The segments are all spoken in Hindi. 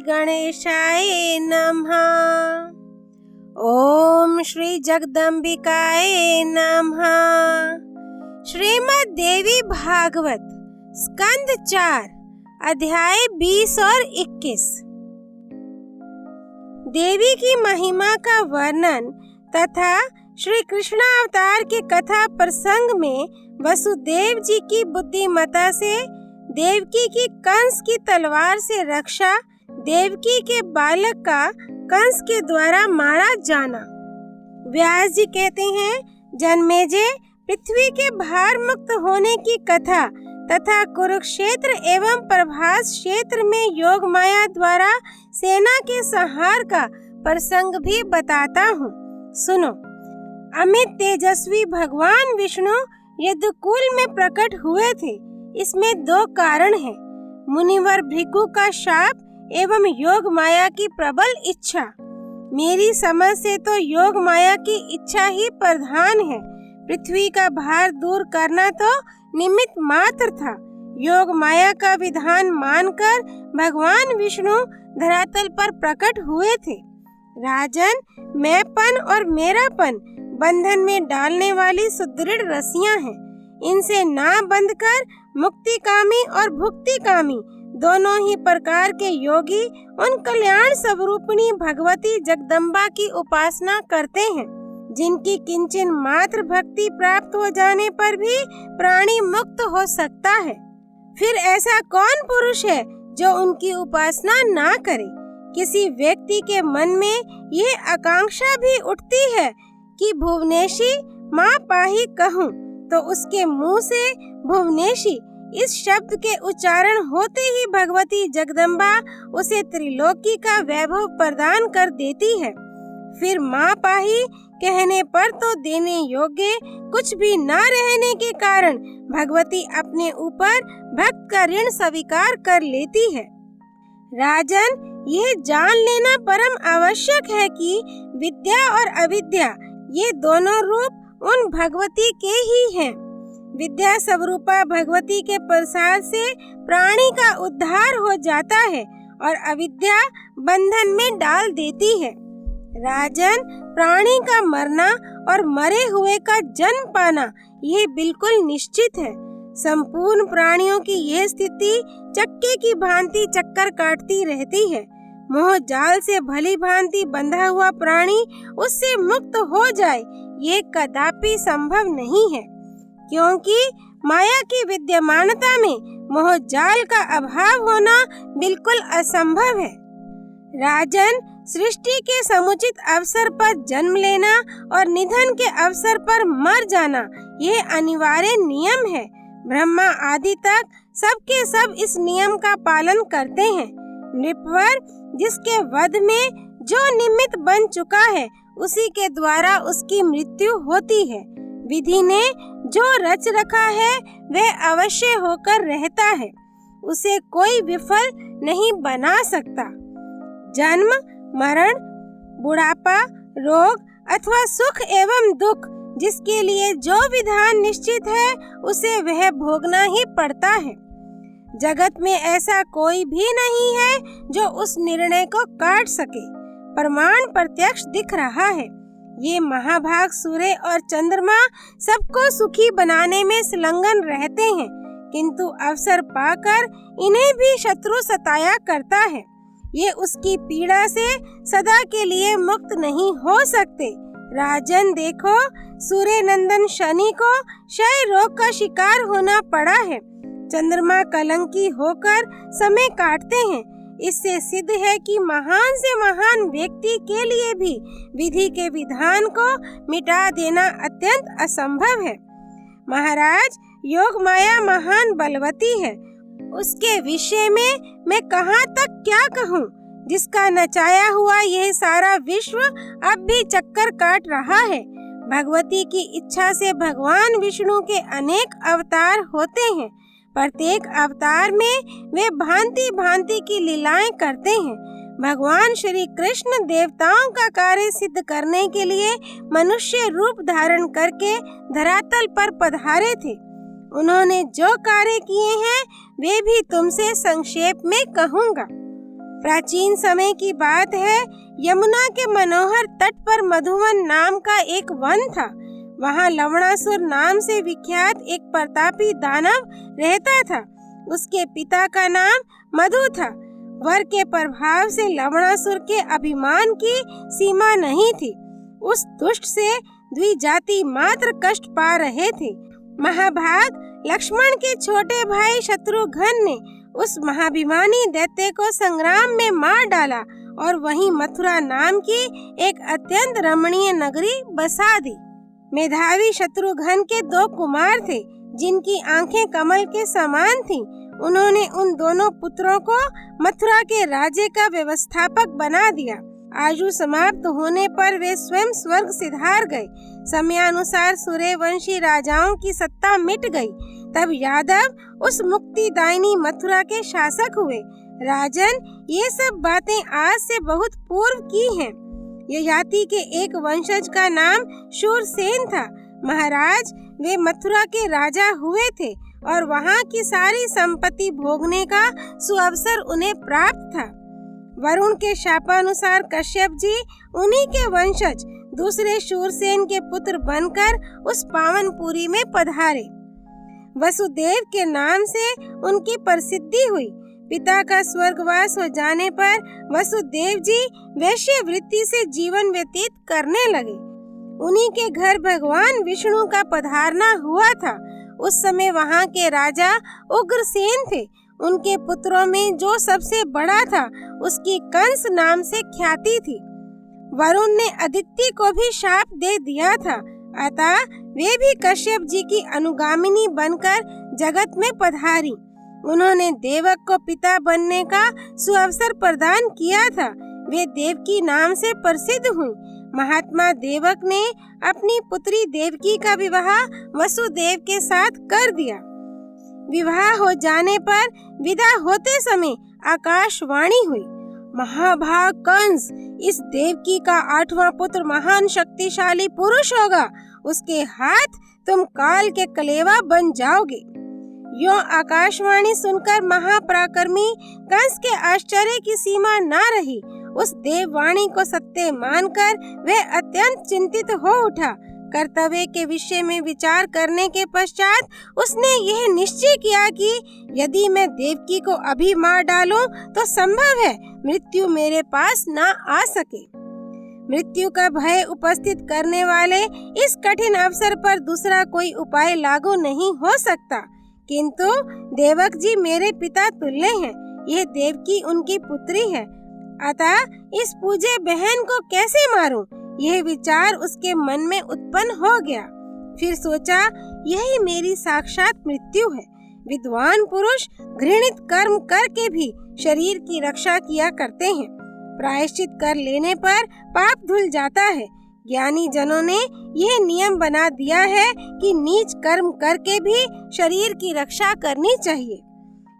गणेशाय नमः। ओम श्री जगदम्बिकाय नमः। श्रीमद् देवी भागवत स्कंद 4 अध्याय 20 और 21। देवी की महिमा का वर्णन तथा श्री कृष्ण अवतार के कथा प्रसंग में वसुदेव जी की बुद्धिमत्ता से देवकी की कंस की तलवार से रक्षा, देवकी के बालक का कंस के द्वारा मारा जाना। व्यास जी कहते हैं, जन्मेजय पृथ्वी के भार मुक्त होने की कथा तथा कुरुक्षेत्र एवं प्रभास क्षेत्र में योग माया द्वारा सेना के संहार का प्रसंग भी बताता हूँ। सुनो। अमित तेजस्वी भगवान विष्णु यदुकुल में प्रकट हुए थे। इसमें 2 कारण हैं, मुनिवर भृगु का शाप एवं योग माया की प्रबल इच्छा। मेरी समझ से तो योग माया की इच्छा ही प्रधान है। पृथ्वी का भार दूर करना तो निमित्त मात्र था। योग माया का विधान मानकर भगवान विष्णु धरातल पर प्रकट हुए थे। राजन, मैंपन और मेरापन बंधन में डालने वाली सुदृढ़ रस्सियां हैं। इनसे ना बंधकर मुक्तिकामी और भुक्तिकामी दोनों ही प्रकार के योगी उन कल्याण स्वरूपिणी भगवती जगदम्बा की उपासना करते हैं, जिनकी किंचन मात्र भक्ति प्राप्त हो जाने पर भी प्राणी मुक्त हो सकता है। फिर ऐसा कौन पुरुष है जो उनकी उपासना ना करे? किसी व्यक्ति के मन में ये आकांक्षा भी उठती है कि भुवनेशी माँ पाही कहूँ, तो उसके मुंह से भुवनेशी इस शब्द के उच्चारण होते ही भगवती जगदम्बा उसे त्रिलोकी का वैभव प्रदान कर देती है। फिर माँ पाही कहने पर तो देने योग्य कुछ भी न रहने के कारण भगवती अपने ऊपर भक्त का ऋण स्वीकार कर लेती है। राजन, यह जान लेना परम आवश्यक है कि विद्या और अविद्या ये दोनों रूप उन भगवती के ही हैं। विद्या स्वरूपा भगवती के प्रसाद से प्राणी का उद्धार हो जाता है और अविद्या बंधन में डाल देती है। राजन, प्राणी का मरना और मरे हुए का जन्म पाना यह बिल्कुल निश्चित है। संपूर्ण प्राणियों की यह स्थिति चक्के की भांति चक्कर काटती रहती है। मोह जाल से भली भांति बंधा हुआ प्राणी उससे मुक्त हो जाए, ये कदापि संभव नहीं है, क्योंकि माया की विद्यमानता में मोह जाल का अभाव होना बिल्कुल असंभव है। राजन, सृष्टि के समुचित अवसर पर जन्म लेना और निधन के अवसर पर मर जाना यह अनिवार्य नियम है। ब्रह्मा आदि तक सबके सब इस नियम का पालन करते हैं। नृपवर, जिसके वध में जो निमित्त बन चुका है उसी के द्वारा उसकी मृत्यु होती है। विधि ने जो रच रखा है वह अवश्य होकर रहता है, उसे कोई विफल नहीं बना सकता। जन्म, मरण, बुढ़ापा, रोग अथवा सुख एवं दुख, जिसके लिए जो विधान निश्चित है उसे वह भोगना ही पड़ता है। जगत में ऐसा कोई भी नहीं है जो उस निर्णय को काट सके। प्रमाण प्रत्यक्ष दिख रहा है। ये महाभाग सूर्य और चंद्रमा सबको सुखी बनाने में संलग्न रहते हैं, किंतु अवसर पाकर इन्हें भी शत्रु सताया करता है। ये उसकी पीड़ा से सदा के लिए मुक्त नहीं हो सकते। राजन देखो, सूर्य नंदन शनि को क्षय रोग का शिकार होना पड़ा है। चंद्रमा कलंकी होकर समय काटते हैं। इससे सिद्ध है कि महान से महान व्यक्ति के लिए भी विधि के विधान को मिटा देना अत्यंत असंभव है। महाराज, योग माया महान बलवती है। उसके विषय में मैं कहाँ तक क्या कहूँ। जिसका नचाया हुआ यह सारा विश्व अब भी चक्कर काट रहा है। भगवती की इच्छा से भगवान विष्णु के अनेक अवतार होते हैं। प्रत्येक अवतार में वे भांति भांति की लीलाएं करते हैं। भगवान श्री कृष्ण देवताओं का कार्य सिद्ध करने के लिए मनुष्य रूप धारण करके धरातल पर पधारे थे। उन्होंने जो कार्य किए हैं वे भी तुमसे संक्षेप में कहूँगा। प्राचीन समय की बात है, यमुना के मनोहर तट पर मधुवन नाम का एक वन था। वहाँ लवणासुर नाम से विख्यात एक प्रतापी दानव रहता था। उसके पिता का नाम मधु था। वर के प्रभाव से लवणासुर के अभिमान की सीमा नहीं थी। उस दुष्ट से द्विजाति मात्र कष्ट पा रहे थे। महाभाग लक्ष्मण के छोटे भाई शत्रुघ्न ने उस महाभिमानी दैत्य को संग्राम में मार डाला और वहीं मथुरा नाम की एक अत्यंत रमणीय नगरी बसा दी। मेधावी शत्रुघ्न के 2 कुमार थे जिनकी आंखें कमल के समान थीं। उन्होंने उन दोनों पुत्रों को मथुरा के राज्य का व्यवस्थापक बना दिया। आयु समाप्त होने पर वे स्वयं स्वर्ग सिधार गए। समयानुसार सूर्यवंशी राजाओं की सत्ता मिट गई। तब यादव उस मुक्तिदायिनी मथुरा के शासक हुए। राजन, ये सब बातें आज से बहुत पूर्व की हैं। ययाति के एक वंशज का नाम शूरसेन था। महाराज, वे मथुरा के राजा हुए थे और वहाँ की सारी संपत्ति भोगने का सुअवसर उन्हें प्राप्त था। वरुण के शापानुसार कश्यप जी उन्हीं के वंशज दूसरे शूरसेन के पुत्र बनकर उस पावनपुरी में पधारे। वसुदेव के नाम से उनकी प्रसिद्धि हुई। पिता का स्वर्गवास हो जाने पर वसुदेव जी वैश्य वृत्ति से जीवन व्यतीत करने लगे। उन्हीं के घर भगवान विष्णु का पधारना हुआ था। उस समय वहाँ के राजा उग्रसेन थे। उनके पुत्रों में जो सबसे बड़ा था उसकी कंस नाम से ख्याति थी। वरुण ने अदिति को भी शाप दे दिया था, अतः वे भी कश्यप जी की अनुगामिनी बनकर जगत में पधारी। उन्होंने देवक को पिता बनने का सुअवसर प्रदान किया था। वे देवकी नाम से प्रसिद्ध हुई। महात्मा देवक ने अपनी पुत्री देवकी का विवाह वसुदेव के साथ कर दिया। विवाह हो जाने पर विदा होते समय आकाशवाणी हुई, महाभाग कंस, इस देवकी का 8वां पुत्र महान शक्तिशाली पुरुष होगा। उसके हाथ तुम काल के कलेवा बन जाओगे। यों आकाशवाणी सुनकर महापराक्रमी कंस के आश्चर्य की सीमा न रही। उस देववाणी को सत्य मानकर वह अत्यंत चिंतित हो उठा। कर्तव्य के विषय में विचार करने के पश्चात उसने यह निश्चय किया कि यदि मैं देवकी को अभी मार डालूं तो संभव है मृत्यु मेरे पास न आ सके। मृत्यु का भय उपस्थित करने वाले इस कठिन अवसर पर दूसरा कोई उपाय लागू नहीं हो सकता। किंतु देवक जी मेरे पिता तुल्य हैं। यह देवकी उनकी पुत्री है, अतः इस पूज्य बहन को कैसे मारूं? यह विचार उसके मन में उत्पन्न हो गया। फिर सोचा, यही मेरी साक्षात मृत्यु है। विद्वान पुरुष घृणित कर्म करके भी शरीर की रक्षा किया करते हैं। प्रायश्चित कर लेने पर पाप धुल जाता है। ज्ञानी जनों ने यह नियम बना दिया है कि नीच कर्म करके भी शरीर की रक्षा करनी चाहिए।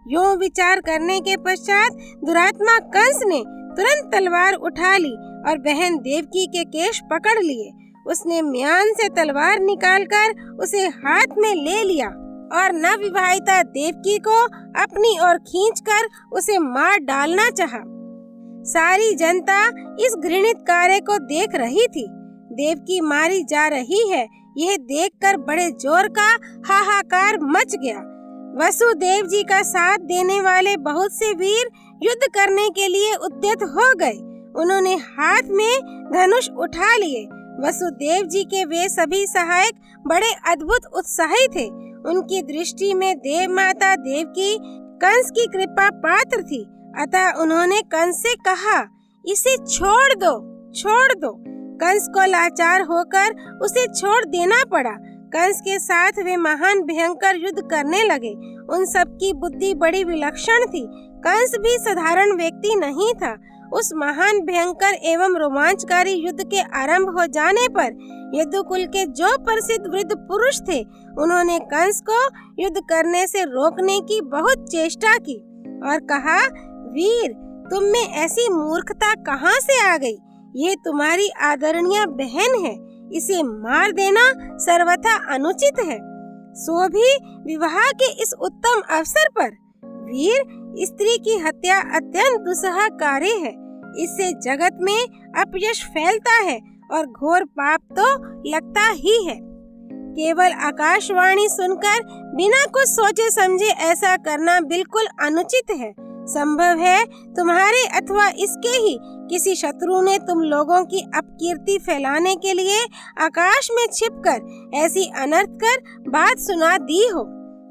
यों विचार करने के पश्चात दुरात्मा कंस ने तुरंत तलवार उठा ली और बहन देवकी के केश पकड़ लिए। उसने म्यान से तलवार निकालकर उसे हाथ में ले लिया और नवविवाहिता देवकी को अपनी ओर खींचकर उसे मार डालना चाहा। सारी जनता इस घृणित कार्य को देख रही थी। देवकी मारी जा रही है, यह देखकर बड़े जोर का हाहाकार मच गया। वसुदेव जी का साथ देने वाले बहुत से वीर युद्ध करने के लिए उद्यत हो गए। उन्होंने हाथ में धनुष उठा लिए। वसुदेव जी के वे सभी सहायक बड़े अद्भुत उत्साही थे। उनकी दृष्टि में देव माता देवकी कंस की कृपा पात्र थी, अतः उन्होंने कंस से कहा, इसे छोड़ दो, छोड़ दो। कंस को लाचार होकर उसे छोड़ देना पड़ा। कंस के साथ वे महान भयंकर युद्ध करने लगे। उन सब की बुद्धि बड़ी विलक्षण थी। कंस भी साधारण व्यक्ति नहीं था। उस महान भयंकर एवं रोमांचकारी युद्ध के आरंभ हो जाने पर यदुकुल के जो प्रसिद्ध वृद्ध पुरुष थे, उन्होंने कंस को युद्ध करने से रोकने की बहुत चेष्टा की और कहा, वीर, तुम में ऐसी मूर्खता कहाँ से आ गई? ये तुम्हारी आदरणीय बहन है, इसे मार देना सर्वथा अनुचित है, सो भी विवाह के इस उत्तम अवसर पर। वीर, स्त्री की हत्या अत्यंत दुस्सह कार्य है। इससे जगत में अपयश फैलता है और घोर पाप तो लगता ही है। केवल आकाशवाणी सुनकर बिना कुछ सोचे समझे ऐसा करना बिल्कुल अनुचित है। संभव है तुम्हारे अथवा इसके ही किसी शत्रु ने तुम लोगों की अपकीर्ति फैलाने के लिए आकाश में छिपकर ऐसी अनर्थकर बात सुना दी हो।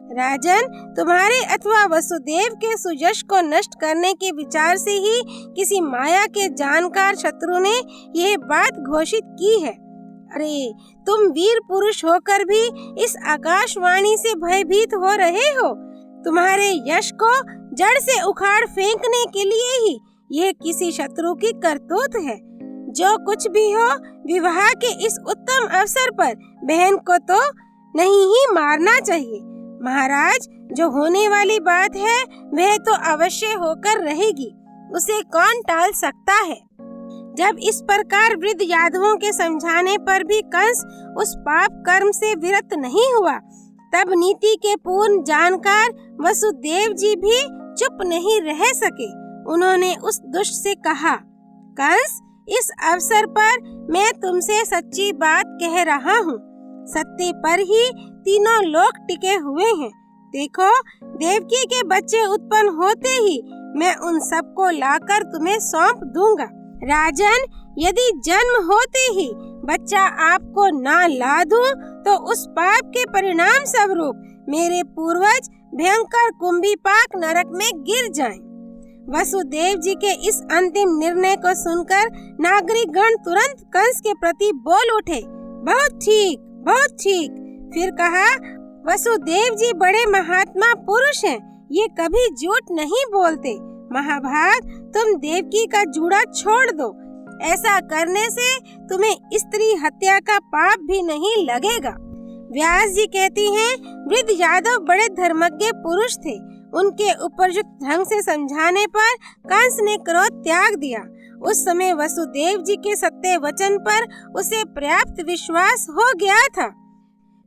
राजन, तुम्हारे अथवा वसुदेव के सुयश को नष्ट करने के विचार से ही किसी माया के जानकार शत्रु ने यह बात घोषित की है। अरे, तुम वीर पुरुष होकर भी इस आकाशवाणी से भयभीत हो रहे हो। तुम्हारे यश को जड़ से उखाड़ फेंकने के लिए ही यह किसी शत्रु की करतूत है। जो कुछ भी हो, विवाह के इस उत्तम अवसर पर बहन को तो नहीं ही मारना चाहिए। महाराज, जो होने वाली बात है वह तो अवश्य होकर रहेगी, उसे कौन टाल सकता है। जब इस प्रकार वृद्ध यादवों के समझाने पर भी कंस उस पाप कर्म से विरत नहीं हुआ, तब नीति के पूर्ण जानकार वसुदेव जी भी चुप नहीं रह सके। उन्होंने उस दुष्ट से कहा, कंस, इस अवसर पर मैं तुमसे सच्ची बात कह रहा हूँ। सत्य पर ही तीनों लोक टिके हुए हैं। देखो, देवकी के बच्चे उत्पन्न होते ही मैं उन सबको लाकर तुम्हें सौंप दूंगा। राजन, यदि जन्म होते ही बच्चा आपको ना ला दूं, तो उस पाप के परिणाम स्वरूप मेरे पूर्वज भयंकर कुंभीपाक नरक में गिर जाएं। वसुदेव जी के इस अंतिम निर्णय को सुनकर नागरिक गण तुरंत कंस के प्रति बोल उठे, बहुत ठीक, बहुत ठीक। फिर कहा, वसुदेव जी बड़े महात्मा पुरुष हैं, ये कभी झूठ नहीं बोलते। महाभाग, तुम देवकी का जूड़ा छोड़ दो। ऐसा करने से तुम्हें स्त्री हत्या का पाप भी नहीं लगेगा। व्यास जी कहती हैं, वृद्ध यादव बड़े धर्मज्ञ पुरुष थे। उनके उपयुक्त ढंग से समझाने पर कंस ने क्रोध त्याग दिया। उस समय वसुदेव जी के सत्य वचन पर उसे पर्याप्त विश्वास हो गया था।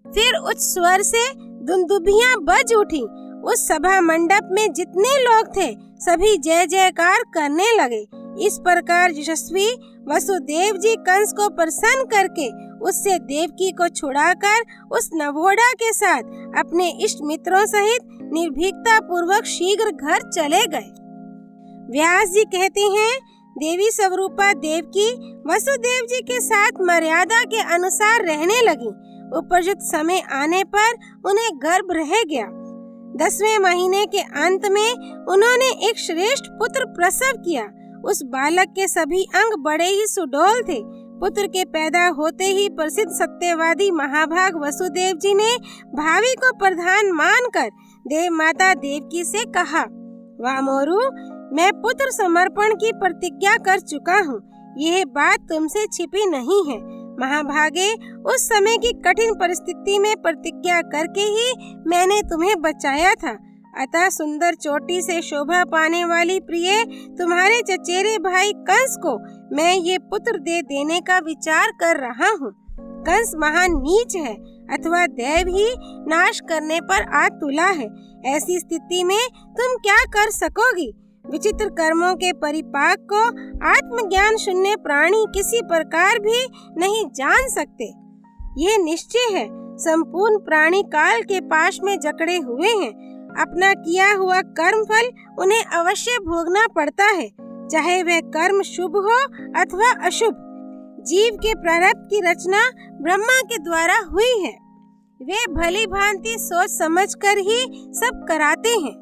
फिर उच्च स्वर से दुंदुभियां बज उठी। उस सभा मंडप में जितने लोग थे सभी जय जयकार करने लगे। इस प्रकार यशस्वी वसुदेव जी कंस को प्रसन्न करके उससे देवकी को छुड़ाकर उस नवोढ़ा के साथ अपने इष्ट मित्रों सहित निर्भीकता पूर्वक शीघ्र घर चले गए। व्यास जी कहते हैं, देवी स्वरूपा देवकी वसुदेव जी के साथ मर्यादा के अनुसार रहने लगी। उपयुक्त समय आने पर उन्हें गर्भ रह गया। 10वें महीने के अंत में उन्होंने एक श्रेष्ठ पुत्र प्रसव किया। उस बालक के सभी अंग बड़े ही सुडौल थे। पुत्र के पैदा होते ही प्रसिद्ध सत्यवादी महाभाग वसुदेव जी ने भावी को प्रधान मानकर देव माता देवकी से कहा, वामोरु, मैं पुत्र समर्पण की प्रतिज्ञा कर चुका हूँ। यह बात तुमसे छिपी नहीं है। महाभागे, उस समय की कठिन परिस्थिति में प्रतिज्ञा करके ही मैंने तुम्हें बचाया था। अतः सुंदर चोटी से शोभा पाने वाली प्रिय तुम्हारे चचेरे भाई कंस को मैं ये पुत्र दे देने का विचार कर रहा हूँ। कंस महान नीच है अथवा दैव ही नाश करने पर आ तुला है। ऐसी स्थिति में तुम क्या कर सकोगी? विचित्र कर्मों के परिपाक को आत्मज्ञान शून्य प्राणी किसी प्रकार भी नहीं जान सकते। यह निश्चय है, संपूर्ण प्राणी काल के पाश में जकड़े हुए हैं। अपना किया हुआ कर्म फल उन्हें अवश्य भोगना पड़ता है, चाहे वह कर्म शुभ हो अथवा अशुभ। जीव के प्रारब्ध की रचना ब्रह्मा के द्वारा हुई है। वे भली भांति सोच समझकर ही सब कराते हैं।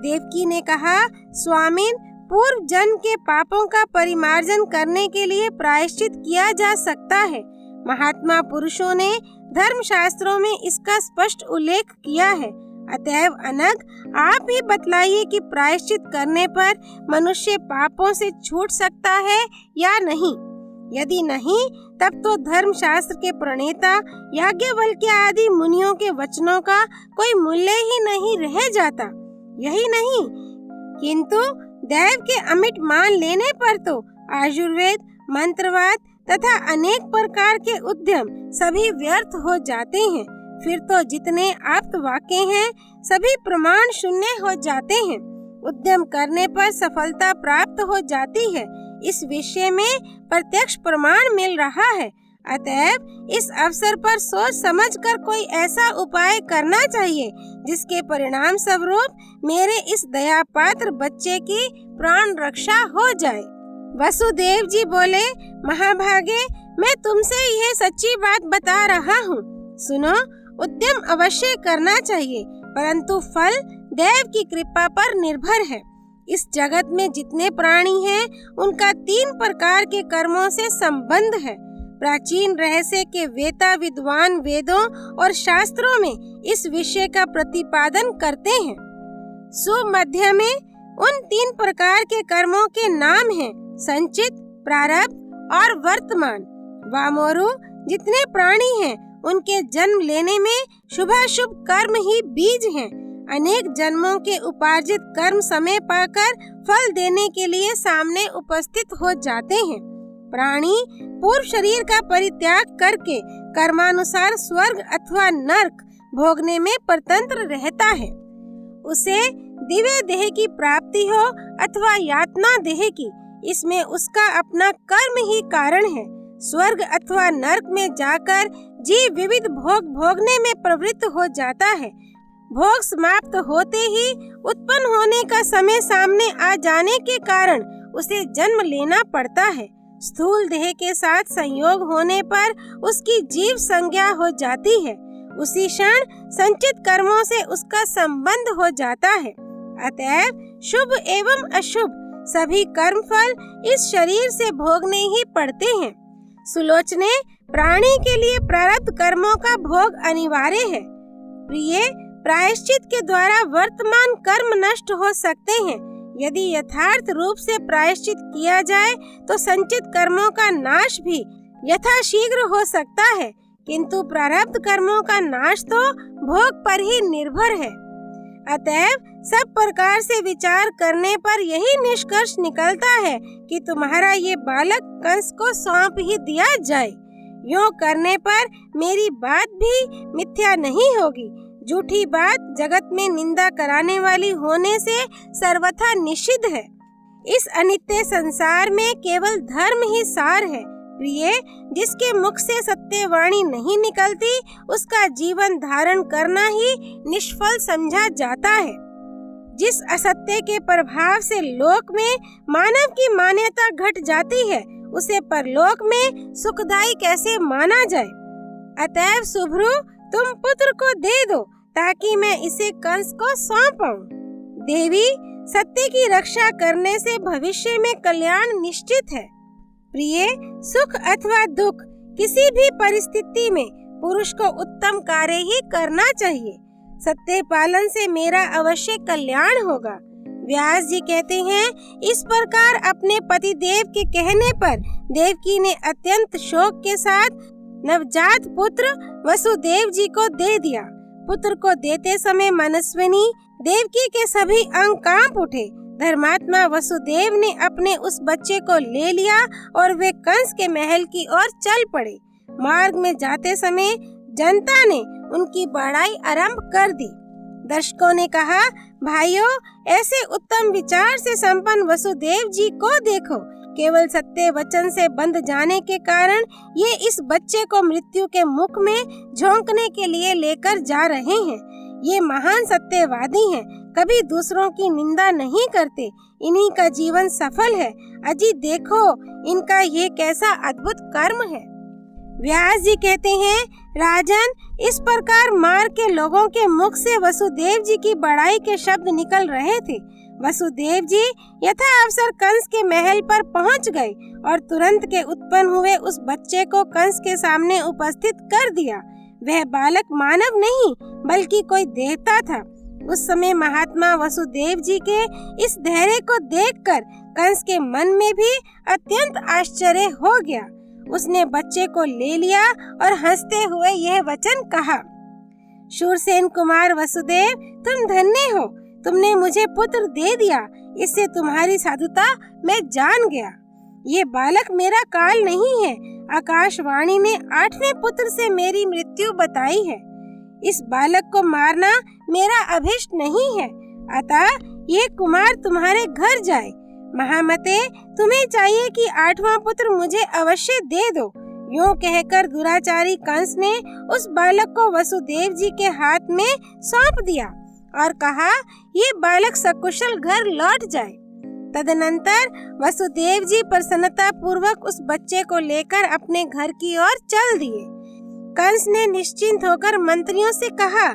देवकी ने कहा, स्वामिन, पूर्व जन्म के पापों का परिमार्जन करने के लिए प्रायश्चित किया जा सकता है। महात्मा पुरुषों ने धर्म शास्त्रों में इसका स्पष्ट उल्लेख किया है। अतएव अनग, आप ही बतलाइए कि प्रायश्चित करने पर मनुष्य पापों से छूट सकता है या नहीं। यदि नहीं, तब तो धर्म शास्त्र के प्रणेता याज्ञवल्क्य आदि मुनियों के वचनों का कोई मूल्य ही नहीं रह जाता। यही नहीं, किंतु दैव के अमिट मान लेने पर तो आयुर्वेद, मंत्रवाद तथा अनेक प्रकार के उद्यम सभी व्यर्थ हो जाते हैं। फिर तो जितने आप्त वाक्य हैं सभी प्रमाण शून्य हो जाते हैं। उद्यम करने पर सफलता प्राप्त हो जाती है, इस विषय में प्रत्यक्ष प्रमाण मिल रहा है। अतएव इस अवसर पर सोच समझकर कोई ऐसा उपाय करना चाहिए जिसके परिणाम स्वरूप मेरे इस दया पात्र बच्चे की प्राण रक्षा हो जाए। वसुदेव जी बोले, महाभागे, मैं तुमसे यह सच्ची बात बता रहा हूँ। सुनो, उद्यम अवश्य करना चाहिए, परंतु फल देव की कृपा पर निर्भर है। इस जगत में जितने प्राणी हैं, उनका 3 प्रकार के कर्मों से संबंध है। प्राचीन रहस्य के वेता विद्वान वेदों और शास्त्रों में इस विषय का प्रतिपादन करते हैं। सुमध्य में उन 3 प्रकार के कर्मों के नाम हैं संचित, प्रारब्ध और वर्तमान। वामोरु, जितने प्राणी हैं उनके जन्म लेने में शुभाशुभ कर्म ही बीज हैं। अनेक जन्मों के उपार्जित कर्म समय पाकर फल देने के लिए सामने उपस्थित हो जाते हैं। प्राणी पूर्व शरीर का परित्याग करके कर्मानुसार स्वर्ग अथवा नरक भोगने में परतंत्र रहता है। उसे दिव्य देह की प्राप्ति हो अथवा यातना देह की, इसमें उसका अपना कर्म ही कारण है। स्वर्ग अथवा नरक में जाकर जीव विविध भोग भोगने में प्रवृत्त हो जाता है। भोग समाप्त होते ही उत्पन्न होने का समय सामने आ जाने के कारण उसे जन्म लेना पड़ता है। स्थूल देह के साथ संयोग होने पर उसकी जीव संज्ञा हो जाती है। उसी क्षण संचित कर्मों से उसका संबंध हो जाता है। अतएव शुभ एवं अशुभ सभी कर्म फल इस शरीर से भोगने ही पड़ते हैं। सुलोचने, प्राणी के लिए प्रारब्ध कर्मों का भोग अनिवार्य है। प्रिय, प्रायश्चित के द्वारा वर्तमान कर्म नष्ट हो सकते हैं। यदि यथार्थ रूप से प्रायश्चित किया जाए तो संचित कर्मों का नाश भी यथाशीघ्र हो सकता है, किंतु प्रारब्ध कर्मों का नाश तो भोग पर ही निर्भर है। अतएव सब प्रकार से विचार करने पर यही निष्कर्ष निकलता है कि तुम्हारा ये बालक कंस को सौंप ही दिया जाए। यूं करने पर मेरी बात भी मिथ्या नहीं होगी। झूठी बात जगत में निंदा कराने वाली होने से सर्वथा निषिद्ध है। इस अनित्य संसार में केवल धर्म ही सार है। प्रिय, जिसके मुख से सत्य वाणी नहीं निकलती, उसका जीवन धारण करना ही निष्फल समझा जाता है। जिस असत्य के प्रभाव से लोक में मानव की मान्यता घट जाती है, उसे परलोक में सुखदायी कैसे माना जाए। अतएव सुभ्रु, तुम पुत्र को दे दो ताकि मैं इसे कंस को सौंपूं। देवी, सत्य की रक्षा करने से भविष्य में कल्याण निश्चित है। प्रिय, सुख अथवा दुख किसी भी परिस्थिति में पुरुष को उत्तम कार्य ही करना चाहिए। सत्य पालन से मेरा अवश्य कल्याण होगा। व्यास जी कहते हैं, इस प्रकार अपने पति देव के कहने पर देवकी ने अत्यंत शोक के साथ नवजात पुत्र वसुदेव जी को दे दिया। पुत्र को देते समय मनस्विनी देवकी के सभी अंग कांप उठे। धर्मात्मा वसुदेव ने अपने उस बच्चे को ले लिया और वे कंस के महल की ओर चल पड़े। मार्ग में जाते समय जनता ने उनकी बड़ाई आरंभ कर दी। दर्शकों ने कहा, भाइयों, ऐसे उत्तम विचार से संपन्न वसुदेव जी को देखो। केवल सत्य वचन से बंध जाने के कारण ये इस बच्चे को मृत्यु के मुख में झोंकने के लिए लेकर जा रहे हैं। ये महान सत्यवादी हैं, कभी दूसरों की निंदा नहीं करते। इन्हीं का जीवन सफल है। अजी देखो, इनका ये कैसा अद्भुत कर्म है। व्यास जी कहते हैं, राजन, इस प्रकार मार के लोगों के मुख से वसुदेव जी की बड़ाई के शब्द निकल रहे थे। वसुदेव जी यथा अवसर कंस के महल पर पहुंच गए और तुरंत के उत्पन्न हुए उस बच्चे को कंस के सामने उपस्थित कर दिया। वह बालक मानव नहीं बल्कि कोई देवता था। उस समय महात्मा वसुदेव जी के इस धैर्य को देखकर कंस के मन में भी अत्यंत आश्चर्य हो गया। उसने बच्चे को ले लिया और हंसते हुए यह वचन कहा, शूरसेन कुमार वसुदेव, तुम धन्य हो। तुमने मुझे पुत्र दे दिया। इससे तुम्हारी साधुता मैं जान गया। ये बालक मेरा काल नहीं है। आकाशवाणी ने 8वें पुत्र से मेरी मृत्यु बताई है। इस बालक को मारना मेरा अभिष्ट नहीं है। अतः ये कुमार तुम्हारे घर जाए। महामते, तुम्हें चाहिए कि 8वां पुत्र मुझे अवश्य दे दो। यूं कहकर दुराचारी कंस ने उस बालक को वसुदेव जी के हाथ में सौंप दिया और कहा, ये बालक सकुशल घर लौट जाए। तदनंतर वसुदेव जी प्रसन्नता पूर्वक उस बच्चे को लेकर अपने घर की ओर चल दिए। कंस ने निश्चिंत होकर मंत्रियों से कहा,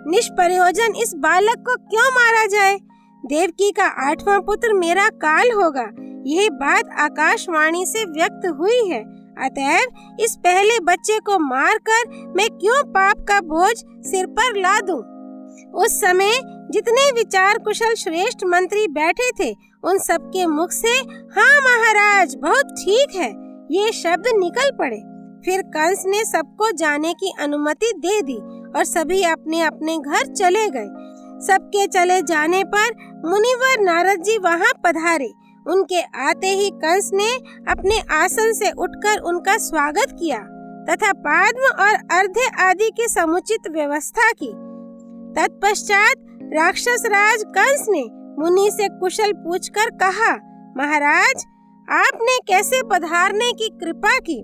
निष्प्रयोजन इस बालक को क्यों मारा जाए? देवकी का 8वां पुत्र मेरा काल होगा। यह बात आकाशवाणी से व्यक्त हुई है। अतएव इस पहले बच्चे को मारकर मैं क्यों पाप का बोझ सिर पर ला दूं? उस समय जितने विचार कुशल श्रेष्ठ मंत्री बैठे थे, उन सबके मुख से हाँ महाराज, बहुत ठीक है, ये शब्द निकल पड़े। फिर कंस ने सबको जाने की अनुमति दे दी और सभी अपने अपने घर चले गए। सबके चले जाने पर मुनिवर नारद जी वहां पधारे। उनके आते ही कंस ने अपने आसन से उठकर उनका स्वागत किया तथा पाद्म और अर्घ्य आदि की समुचित व्यवस्था की। तत्पश्चात राक्षस राज कंस ने मुनि से कुशल पूछकर कहा, महाराज, आपने कैसे पधारने की कृपा की?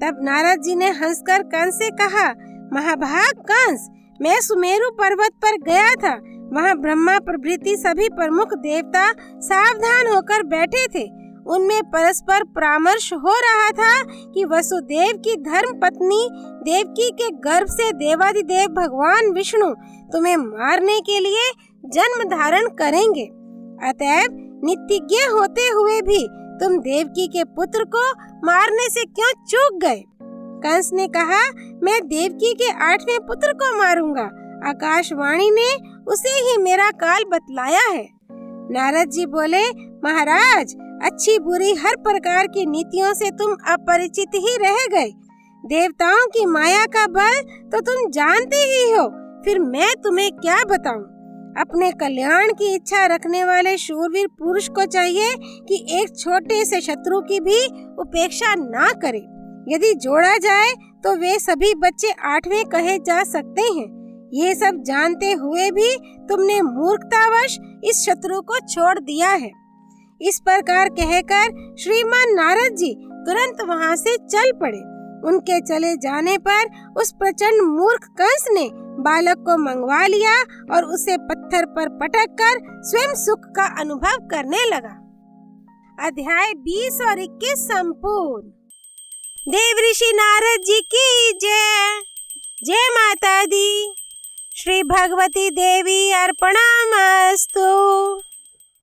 तब नारद जी ने हंसकर कंस से कहा, महाभाग कंस, मैं सुमेरु पर्वत पर गया था। वहाँ ब्रह्मा प्रभृति सभी प्रमुख देवता सावधान होकर बैठे थे। उनमें परस्पर परामर्श हो रहा था कि वसुदेव की धर्म पत्नी देवकी के गर्भ से देवादिदेव भगवान विष्णु तुम्हें मारने के लिए जन्म धारण करेंगे। अतएव नित्य होते हुए भी तुम देवकी के पुत्र को मारने से क्यों चूक गए? कंस ने कहा, मैं देवकी के 8वें पुत्र को मारूंगा। आकाशवाणी ने उसे ही मेरा काल बतलाया है। नारद जी बोले, महाराज, अच्छी बुरी हर प्रकार की नीतियों से तुम अपरिचित ही रह गए। देवताओं की माया का बल तो तुम जानते ही हो, फिर मैं तुम्हें क्या बताऊं? अपने कल्याण की इच्छा रखने वाले शूरवीर पुरुष को चाहिए कि एक छोटे से शत्रु की भी उपेक्षा ना करे। यदि जोड़ा जाए तो वे सभी बच्चे 8वें कहे जा सकते हैं। ये सब जानते हुए भी तुमने मूर्खतावश इस शत्रु को छोड़ दिया है। इस प्रकार कहकर श्रीमान नारद जी तुरंत वहाँ से चल पड़े। उनके चले जाने पर उस प्रचंड मूर्ख कंस ने बालक को मंगवा लिया और उसे पत्थर पर पटक कर स्वयं सुख का अनुभव करने लगा। अध्याय 20 और 21 संपूर्ण। देव ऋषि नारद जी की जय। जय माता दी। श्री भगवती देवी अर्पणमस्तु।